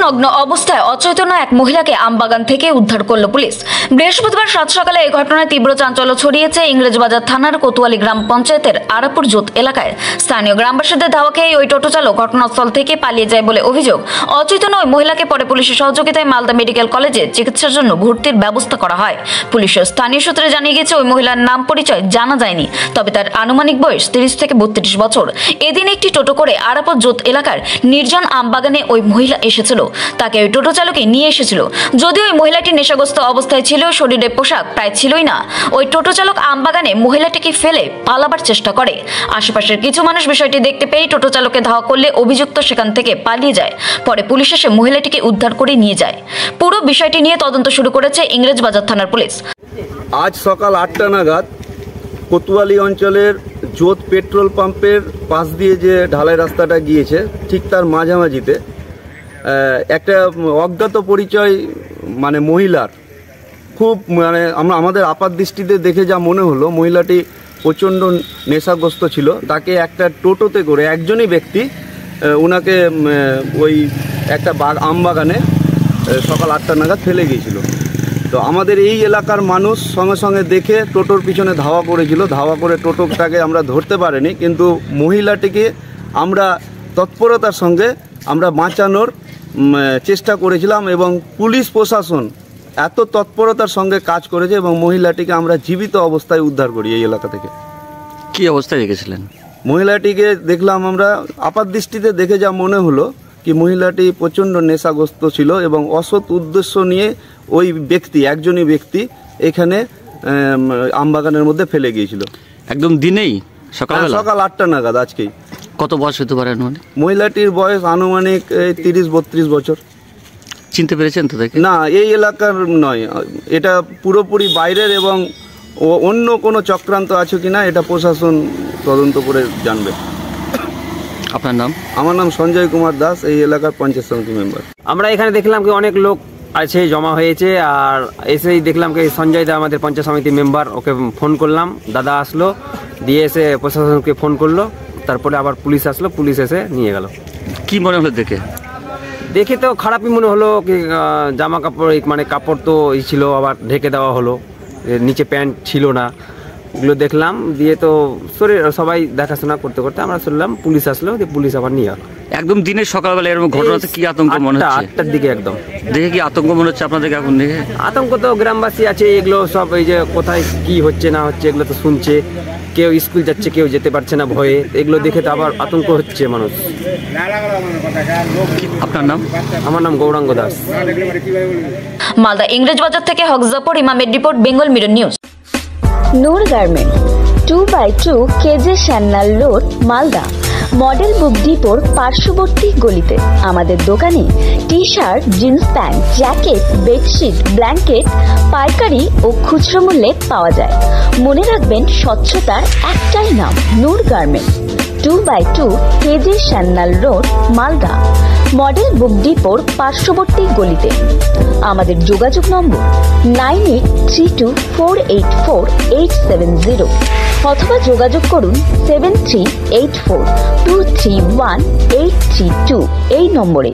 নগ্ন অবস্থায় অচেতন এক মহিলাকে আমবাগান থেকে উদ্ধার করল পুলিশ। বৃহস্পতিবার সাত সকালে এই ঘটনায় তীব্র চাঞ্চল্য ছড়িয়েছে ইংরেজবাজার থানার কোতোয়ালি গ্রাম পঞ্চায়েতের আরাপুর জোত এলাকায়। স্থানীয় গ্রামবাসীদের ধাওয়া খেয়ে ওই টোটো চালক ঘটনাস্থল থেকে পালিয়ে যায় বলে অভিযোগ। অচেতন ওই মহিলাকে পরে পুলিশের সহযোগিতায় মালদা মেডিকেল কলেজে চিকিৎসার জন্য ভর্তির ব্যবস্থা করা হয়। পুলিশের স্থানীয় সূত্রে জানিয়ে গেছে ওই মহিলার নাম পরিচয় জানা যায়নি, তবে তার আনুমানিক বয়স 30 থেকে 32 বছর। এদিন একটি টোটো করে আরাপুর জোত এলাকার নির্জন আমবাগানে ওই মহিলা এসেছিল। তাকে ওই টোটো চালকে নিয়ে এসেছিল। যদিও ওই মহিলাটি নেশাগ্রস্ত অবস্থায় ছিল, শরীরে পোশাক প্রায় ছিলই না। ওই টোটো চালক আমবাগানে মহিলাটিকে ফেলে পালাবার চেষ্টা করে। আশেপাশের কিছু মানুষ বিষয়টি দেখতে পেয়ে টোটো চালককে ধাওয়া করলে অভিযুক্ত সেখান থেকে পালিয়ে যায়। পরে পুলিশ এসে মহিলাটিকে উদ্ধার করে নিয়ে যায়। পুরো বিষয়টি নিয়ে তদন্ত শুরু করেছে ইংরেজবাজার থানার পুলিশ। আজ সকাল 8টা নাগাদ কোতোয়ালি অঞ্চলের জোত পেট্রোল পাম্পের পাশ দিয়ে যে ঢালাই রাস্তাটা গিয়েছে, ঠিক তার মাঝামাঝিতে একটা অজ্ঞাত পরিচয় মহিলার খুব আমাদের আপাত দৃষ্টিতে দেখে যা মনে হলো, মহিলাটি প্রচণ্ড নেশাগ্রস্ত ছিল। তাকে একটা টোটোতে করে একজনই ব্যক্তি ওনাকে ওই একটা আমবাগানে সকাল 8টা নাগাদ ফেলে গিয়েছিল। তো আমাদের এই এলাকার মানুষ সঙ্গে সঙ্গে দেখে টোটোর পিছনে ধাওয়া করেছিল। ধাওয়া করে টোটোটাকে আমরা ধরতে পারিনি, কিন্তু মহিলাটিকে আমরা তৎপরতার সঙ্গে আমরা বাঁচানোর চেষ্টা করেছিলাম এবং পুলিশ প্রশাসন এত তৎপরতার সঙ্গে কাজ করেছে এবং মহিলাটিকে আমরা জীবিত অবস্থায় উদ্ধার করি। এই এলাকা থেকে কি অবস্থায় দেখেছিলেন? মহিলাটিকে দেখলাম আমরা আপাত দৃষ্টিতে দেখে যা মনে হলো কি মহিলাটি প্রচণ্ড নেশাগ্রস্ত ছিল এবং অসৎ উদ্দেশ্য নিয়ে ওই একজনই ব্যক্তি এখানে আমবাগানের মধ্যে ফেলে গিয়েছিল। একদম দিনেই সকাল 8টা নাগাদ আজকেই। কত বয়স হতে পারে? মহিলাটির বয়স আনুমানিক 30-32 বছর। চিনতে পেরেছেন তো? না, এই এলাকার নয়, এটা পুরোপুরি বাইরের এবং অন্য কোনো চক্রান্ত আছে কিনা এটা প্রশাসন তদন্ত করে জানবে। আপনার নাম? আমার নাম সঞ্জয় কুমার দাস, এই এলাকার পঞ্চায়েত সমিতি মেম্বার। আমরা এখানে দেখলাম কি অনেক লোক আছে জমা হয়েছে, আর এসেই দেখলাম কি সঞ্জয় দা আমাদের পঞ্চায়েত সমিতি মেম্বার, ওকে ফোন করলাম, দাদা আসলো, দিয়ে এসে প্রশাসনকে ফোন করলো, তারপরে আবার পুলিশ আসলো, পুলিশ এসে নিয়ে গেল। কি মনে হলো দেখে? তো খারাপই মনে হলো কি জামা কাপড় কাপড় তো ছিল, আবার ঢেকে দেওয়া হলো, নিচে প্যান্ট ছিল না, এগুলো দেখলাম। দিয়ে তো শরীর সবাই দেখাশোনা করতে করতে আমরা শুনলাম পুলিশ আসলো, পুলিশ আবার নিয়ে গেল। একদম দিনের সকালবেলা এরকম ঘটনাতে কি আতঙ্ক মনে হচ্ছে? 8টার দিকে একদম দেখে কি আতঙ্ক মনে হচ্ছে আপনাদেরকে? এখন দেখে আতঙ্ক তো গ্রামবাসী আছে, এগুলো সব এই যে কোথায় কি হচ্ছে না হচ্ছে এগুলো তো শুনছে, কেউ স্কুল যাচ্ছে কেউ যেতে পারছে না ভয়ে, এগুলো দেখে তো আবার আতঙ্ক হচ্ছে মানুষ। আপনার নাম? আমার নাম গৌরাঙ্গ দাস। মালদা ইংরেজবাজার থেকে হক জাফর ইমামের রিপোর্ট, বেঙ্গল মিরর নিউজ। নূর garment 2x2 কেজে Sanyal road, Malda. Model বুক ডিপোর পার্শ্ববর্তী গলিতে আমাদের দোকানে T shirt, jeans pant, jacket, bedsheet, blanket পাইকারি ও খুচরো মূল্যে পাওয়া যায়। মনে রাখবেন, স্বচ্ছতার একটাই নাম, নূর garment, 2x2 কেজে Sanyal road, Malda. Model বুক ডিপোর পার্শ্ববর্তী গলিতে। আমাদের যোগাযোগ নম্বর 9832484870 অথবা যোগাযোগ করুন 7384231832 এই নম্বরে।